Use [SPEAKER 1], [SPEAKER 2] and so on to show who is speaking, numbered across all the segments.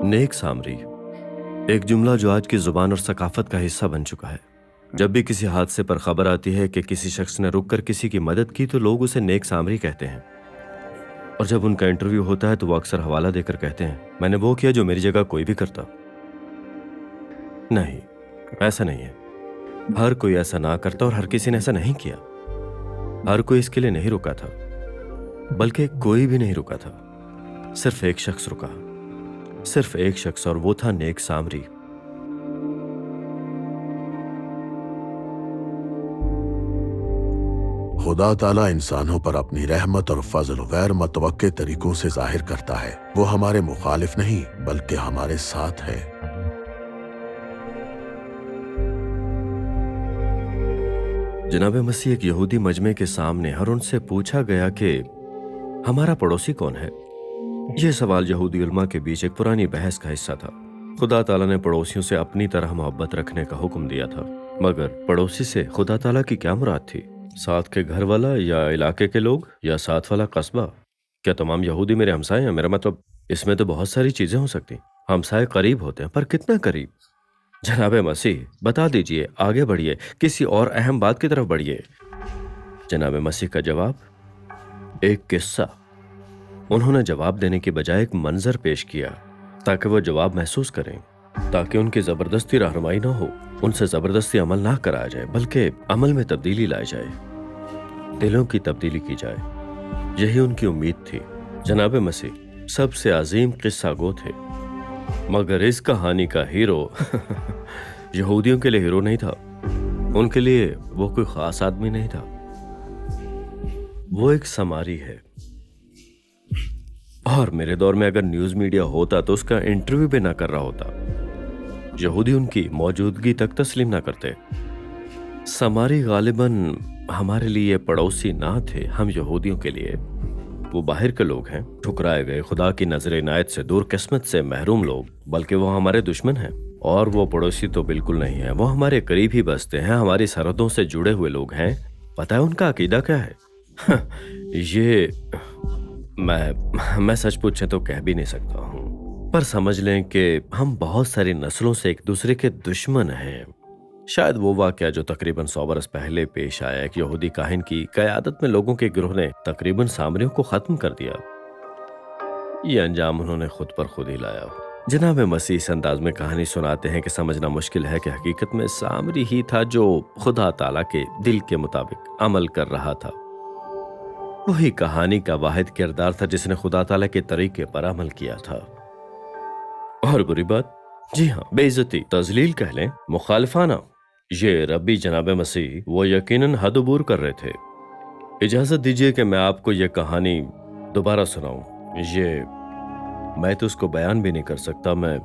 [SPEAKER 1] नेक सामरी एक जुमला जो आज की जुबान और सकाफत का हिस्सा बन चुका है। जब भी किसी हादसे पर खबर आती है कि किसी शख्स ने रुककर किसी की मदद की तो लोग उसे नेक सामरी कहते हैं। और जब उनका इंटरव्यू होता है तो वो अक्सर हवाला देकर कहते हैं, मैंने वो किया जो मेरी जगह कोई भी करता। नहीं, ऐसा नहीं है। हर कोई ऐसा ना करता और हर किसी ने ऐसा नहीं किया। हर कोई इसके लिए नहीं रुका था, बल्कि कोई भी नहीं रुका था। सिर्फ एक शख्स रुका, सिर्फ एक शख्स, और वो था नेक सामरी।
[SPEAKER 2] खुदा ताला इंसानों पर अपनी रहमत और फजल गैर मुतवक्के तरीकों से जाहिर करता है। वो हमारे मुखालिफ नहीं बल्कि हमारे साथ है।
[SPEAKER 1] जनाब मसीह एक यहूदी मजमे के सामने और उनसे पूछा गया कि हमारा पड़ोसी कौन है। यह सवाल यहूदी उलमा के बीच एक पुरानी बहस का हिस्सा था। खुदा ताला ने पड़ोसियों से अपनी तरह मोहब्बत रखने का हुक्म दिया था, मगर पड़ोसी से खुदा ताला की क्या मुराद थी? साथ के घर वाला या इलाके के लोग या साथ वाला कस्बा? क्या तमाम यहूदी मेरे हमसाए हैं? मेरा मतलब इसमें तो बहुत सारी चीजें हो सकती। हमसाए करीब होते हैं, पर कितना करीब? जनाब मसीह बता दीजिए, आगे बढ़िए, किसी और अहम बात की तरफ बढ़िए। जनाब मसीह का जवाब, एक किस्सा। उन्होंने जवाब देने की बजाय एक मंजर पेश किया ताकि वो जवाब महसूस करें, ताकि उनकी जबरदस्ती रहनुमाई ना हो, उनसे जबरदस्ती अमल ना कराया जाए, बल्कि अमल में तब्दीली लाई जाए, दिलों की तब्दीली की जाए। यही उनकी उम्मीद थी। जनाब मसीह सबसे अजीम किस्सा गो थे, मगर इस कहानी का हीरो यहूदियों के लिए हीरो नहीं था। उनके लिए वो कोई खास आदमी नहीं था। वो एक समारी है। और मेरे दौर में अगर न्यूज मीडिया होता तो उसका इंटरव्यू भी ना कर रहा होता। यहूदी उनकी मौजूदगी तक तस्लीम ना करते। समारी गालिबन हमारे लिए पड़ोसी ना थे, हम यहूदियों के लिए वो बाहर के लोग हैं, ठुकराए गए, खुदा की नजर इनायत से दूर, किस्मत से महरूम लोग, बल्कि वो हमारे दुश्मन हैं। और वो पड़ोसी तो बिल्कुल नहीं है, वो हमारे करीब ही बसते हैं, हमारी सरहदों से जुड़े हुए लोग हैं। पता है उनका अकीदा क्या है? ये मैं सच पूछे तो कह भी नहीं सकता हूँ, पर समझ लें कि हम बहुत सारी नस्लों से एक दूसरे के दुश्मन हैं। शायद वो वाकया जो तकरीबन 100 बरस पहले पेश आया, एक यहूदी काहिन की क़यादत में लोगों के गिरोह ने तकरीबन सामरियों को खत्म कर दिया। ये अंजाम उन्होंने खुद पर खुद ही लाया। जनाब मसीह इस अंदाज में कहानी सुनाते हैं कि समझना मुश्किल है कि हकीकत में सामरी ही था जो खुदा ताला के दिल के मुताबिक अमल कर रहा था। वही कहानी का वाहिद किरदार था जिसने खुदा ताला के तरीके पर अमल किया था। और बुरी बात, जी हाँ, बेइज्जती, तजलील कह लें, मुखालिफाना, ये रब्बी जनाब मसीह वो यकीनन हद अबूर कर रहे थे। इजाजत दीजिए कि मैं आपको ये कहानी दोबारा सुनाऊं। ये मैं तो उसको बयान भी नहीं कर सकता, मैं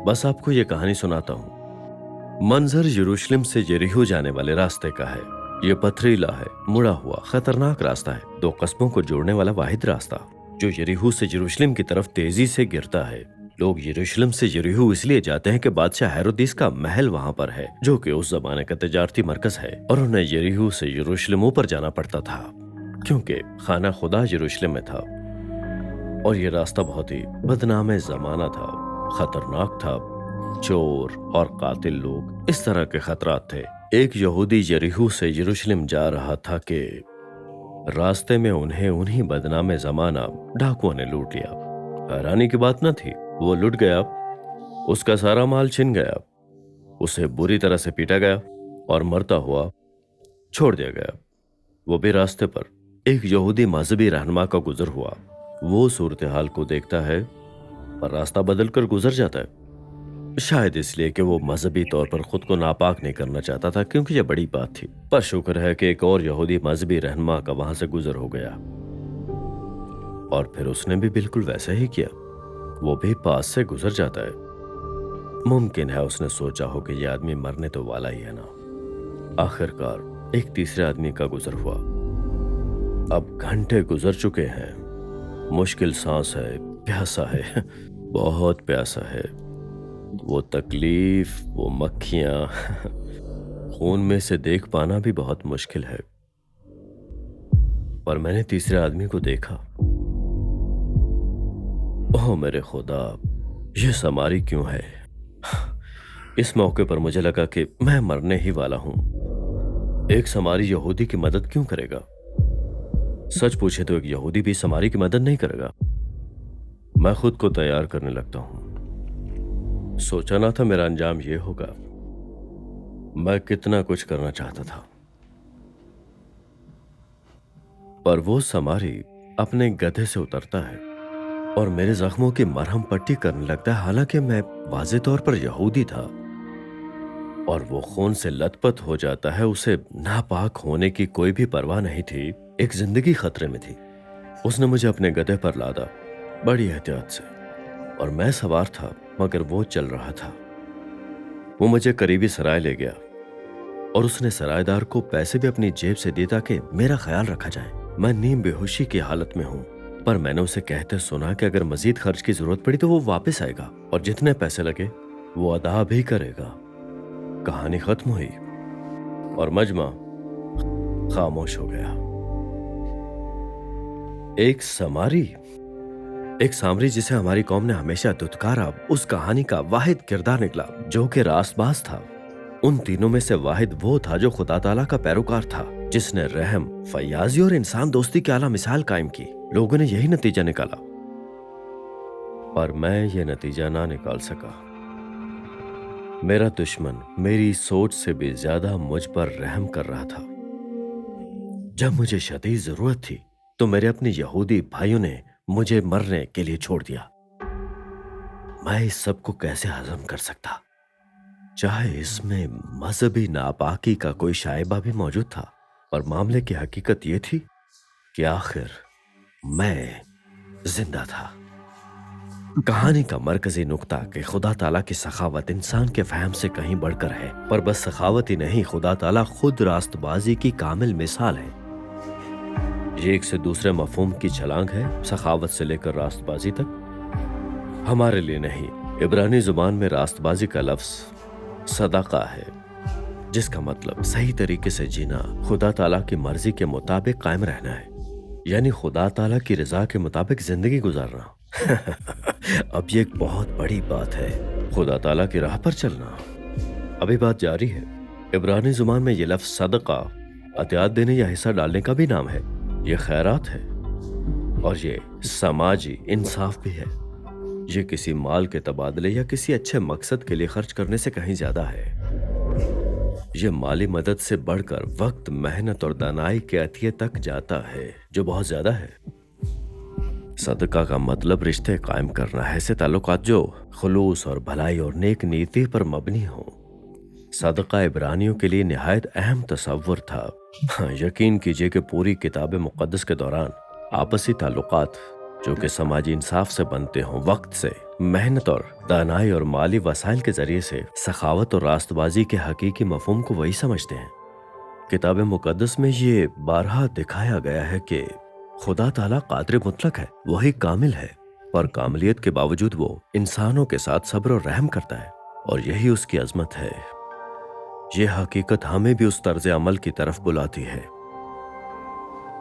[SPEAKER 1] बस आपको ये कहानी सुनाता हूं। मंजर यरूशलेम से यरीहो जाने वाले रास्ते का है। ये पथरीला है, मुड़ा हुआ, खतरनाक रास्ता है, दो कस्बों को जोड़ने वाला वाहिद रास्ता जो यरीहो से यरूशलेम की तरफ तेजी से गिरता है। लोग यरूशलेम से यरीहो इसलिए जाते हैं कि बादशाह हेरोदिस का महल वहां पर है, जो कि उस जमाने का तिजारती मरकज है, और उन्हें यरीहो से यरूशलेम ऊपर जाना पड़ता था क्योंकि खाना खुदा यरूशलेम में था। और ये रास्ता बहुत ही बदनाम जमाना था, खतरनाक था, चोर और कातिल लोग, इस तरह के खतरात थे। एक यहूदी यरीहो से यरूशलेम जा रहा था कि रास्ते में उन्हें उन्हीं बदनाम जमाना डाकुओं ने लूट लिया। हैरानी की बात न थी, वो लुट गया, उसका सारा माल छिन गया, उसे बुरी तरह से पीटा गया और मरता हुआ छोड़ दिया गया। वो भी रास्ते पर एक यहूदी मजहबी रहनुमा का गुजर हुआ। वो सूरत हाल को देखता है पर रास्ता बदल कर गुजर जाता है, शायद इसलिए कि वो मजहबी तौर पर खुद को नापाक नहीं करना चाहता था, क्योंकि यह बड़ी बात थी। पर शुक्र है कि एक और यहूदी मजहबी रहनुमा का वहां से गुजर हो गया और फिर उसने भी बिल्कुल वैसा ही किया, वो भी पास से गुजर जाता है। मुमकिन है उसने सोचा हो कि यह आदमी मरने तो वाला ही है ना। आखिरकार एक तीसरे आदमी का गुजर हुआ। अब घंटे गुजर चुके हैं, मुश्किल सांस है, प्यासा है, बहुत प्यासा है। वो तकलीफ, वो मक्खियां, खून में से देख पाना भी बहुत मुश्किल है। पर मैंने तीसरे आदमी को देखा। ओह मेरे खुदा, ये समारी क्यों है? इस मौके पर मुझे लगा कि मैं मरने ही वाला हूं। एक समारी यहूदी की मदद क्यों करेगा? सच पूछे तो एक यहूदी भी समारी की मदद नहीं करेगा। मैं खुद को तैयार करने लगता हूं। सोचा ना था मेरा अंजाम ये होगा। मैं कितना कुछ करना चाहता था, पर वो समारी अपने गधे से उतरता है और मेरे जख्मों की मरहम पट्टी करने लगता है। हालांकि मैं वाज़े तौर पर यहूदी था, और वो खून से लथपथ हो जाता है। उसे नापाक होने की कोई भी परवाह नहीं थी। एक जिंदगी खतरे में थी। उसने मुझे अपने गधे पर लादा, बड़ी एहतियात से, और मैं सवार था मगर वो चल रहा था। वो मुझे करीबी सराय ले गया और उसने सरायदार को पैसे भी अपनी जेब से दिए ताकि मेरा ख्याल रखा जाए। मैं नीम बेहोशी की हालत में हूं, पर मैंने उसे कहते सुना कि अगर मजीद खर्च की जरूरत पड़ी तो वो वापस आएगा और जितने पैसे लगे वो अदा भी करेगा। कहानी खत्म हुई और मजमा खामोश हो गया। एक सामरी जिसे हमारी कौम ने हमेशा दुत्कारा, उस कहानी का वाहिद किरदार निकला जो कि रास्तबाज था। उन तीनों में से वाहिद वो था जो खुदा ताला का पैरोकार था, जिसने रहम, फयाजी और इंसान दोस्ती की आला मिसाल कायम की। लोगों ने यही नतीजा निकाला, पर मैं ये नतीजा ना निकाल सका। मेरा दुश्मन मेरी सोच से भी ज्यादा मुझ पर रहम कर रहा था। जब मुझे शदीद जरूरत थी तो मेरे अपने यहूदी भाइयों ने मुझे मरने के लिए छोड़ दिया। मैं इस सब को कैसे हजम कर सकता, चाहे इसमें मजहबी नापाकी का कोई शायबा भी मौजूद था। पर मामले की हकीकत यह थी कि आखिर मैं जिंदा था। कहानी का मरकजी नुक्ता कि खुदा ताला की सखावत इंसान के फहम से कहीं बढ़कर है, पर बस सखावत ही नहीं, खुदा ताला खुद रास्तबाजी की कामिल मिसाल है। ये एक से दूसरे मफहूम की छलांग है, सखावत से लेकर रास्तबाजी तक। हमारे लिए नहीं, इब्रानी जुबान में रास्तबाजी का लफ्ज सदाका है, जिसका मतलब सही तरीके से जीना, खुदा ताला की मर्जी के मुताबिक कायम रहना है, यानी खुदा ताला की रजा के मुताबिक जिंदगी गुजारना। अब ये एक बहुत बड़ी बात है, खुदा ताला की राह पर चलना। अभी बात जारी है। इब्रानी जुबान में ये लफ्ज सदका अतियात देने या हिस्सा डालने का भी नाम है। ये खैरात है और ये समाजी इंसाफ भी है। ये किसी माल के तबादले या किसी अच्छे मकसद के लिए खर्च करने से कहीं ज्यादा है। ये माली मदद से बढ़कर वक्त, मेहनत और दानाई के अतिये तक जाता है, जो बहुत ज्यादा है। सदका का मतलब रिश्ते कायम करना है, ऐसे ताल्लुकात जो खुलूस और भलाई और नेक नीति पर मबनी हो। सदका इब्रानियों के लिए निहायत अहम तसव्वुर था। यकीन कीजिए कि पूरी किताब मुक़द्दस के दौरान आपसी ताल्लुकात जो कि समाजी इंसाफ से बनते हों, वक्त से, मेहनत और दानाई और माली वसाइल के जरिए से सखावत और रास्तबाजी के हकीकी मफहूम को वही समझते हैं। किताब मुक़द्दस में ये बारहा दिखाया गया है कि खुदा ताला कादिर मुतलक है, वही कामिल है, पर कामिलियत के बावजूद वो इंसानों के साथ सब्र और रहम करता है, और यही उसकी अजमत है। ये हकीकत हमें भी उस तर्ज अमल की तरफ बुलाती है।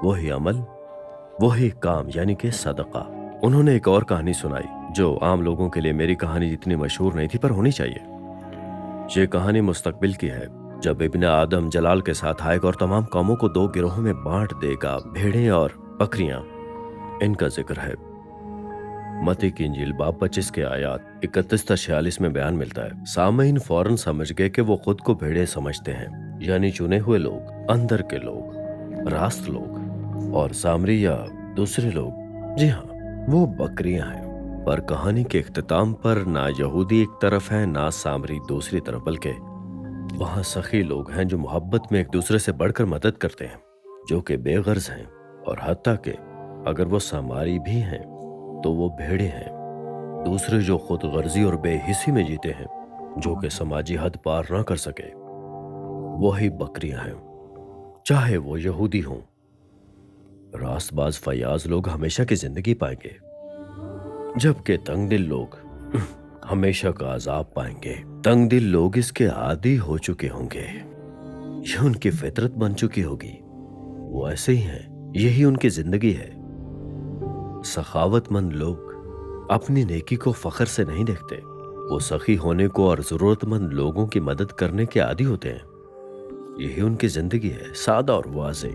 [SPEAKER 1] वही अमल, वही काम, यानी कि सदका। उन्होंने एक और कहानी सुनाई जो आम लोगों के लिए मेरी कहानी जितनी मशहूर नहीं थी, पर होनी चाहिए। ये कहानी मुस्तकबिल की है, जब इब्ने आदम जलाल के साथ आएगा और तमाम कौमों को दो गिरोहों में बांट देगा, भेड़ें और बकरियां। इनका जिक्र है मत्ती की इंजील बाब 25 के आयात 31 से 46 में बयान मिलता है। सामईन फौरन समझ गए कि वो खुद को भेड़े समझते हैं, यानी चुने हुए लोग, अंदर के लोग, रास्त लोग, और सामरी या दूसरे लोग, जी हाँ, वो बकरियां हैं। पर कहानी के इख्तिताम पर ना यहूदी एक तरफ है, ना सामरी दूसरी तरफ, बल्कि वहाँ सखी लोग हैं जो मोहब्बत में एक दूसरे से बढ़कर मदद करते हैं, जो कि बेगर्ज हैं, और हत्ता के अगर वो सामारी भी हैं तो वो भेड़े हैं। दूसरे जो खुद गर्जी और बेहिसी में जीते हैं, जो कि समाजी हद पार ना कर सके, वही बकरियां हैं, चाहे वो यहूदी हों। रास्तबाज फयाज लोग हमेशा की जिंदगी पाएंगे, जबकि तंगदिल लोग हमेशा का अजाब पाएंगे। तंगदिल लोग इसके आदी हो चुके होंगे, यह उनकी फितरत बन चुकी होगी, वो ऐसे ही हैं, यही उनकी जिंदगी है। सखावतमंद लोग अपनी नेकी को फख्र से नहीं देखते। वो सखी होने को और जरूरतमंद लोगों की मदद करने के आदी होते हैं। यही उनकी जिंदगी है, सादा और वाज़े।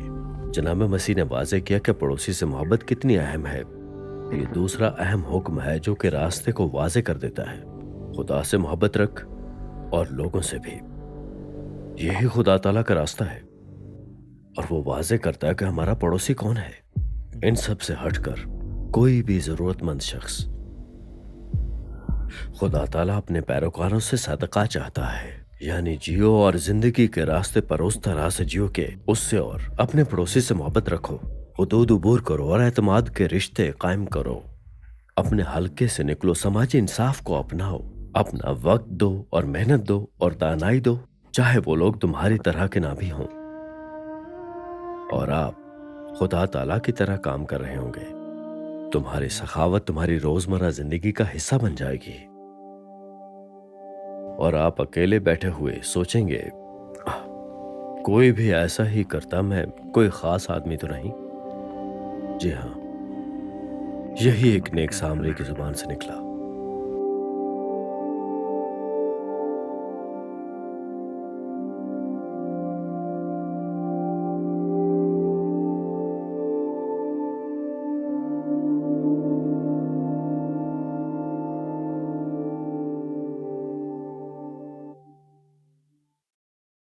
[SPEAKER 1] जनाब मसीह ने वाज़े किया कि पड़ोसी से मोहब्बत कितनी अहम है। ये दूसरा अहम हुक्म है जो कि रास्ते को वाज़े कर देता है। खुदा से मोहब्बत रख और लोगों से भी। यही खुदा ताला का रास्ता है और वो वाज़े करता है कि हमारा पड़ोसी कौन है। इन सब से हटकर कोई भी जरूरतमंद शख्स, खुदा ताला अपने पैरोकारों से सदका चाहता है, यानी जियो और जिंदगी के रास्ते पर उस तरह से जियो के उससे और अपने पड़ोसी से मोहब्बत रखो, हुदूद उबूर करो और एतमाद के रिश्ते कायम करो। अपने हल्के से निकलो, समाजी इंसाफ को अपनाओ, अपना वक्त दो और मेहनत दो और दानाई दो, चाहे वो लोग तुम्हारी तरह के ना भी हों। और आप खुदा ताला की तरह काम कर रहे होंगे। तुम्हारी सखावत तुम्हारी रोजमर्रा जिंदगी का हिस्सा बन जाएगी और आप अकेले बैठे हुए सोचेंगे, "आह, कोई भी ऐसा ही करता, मैं कोई खास आदमी तो नहीं।" जी हाँ, यही एक नेक सामरी की जुबान से निकला।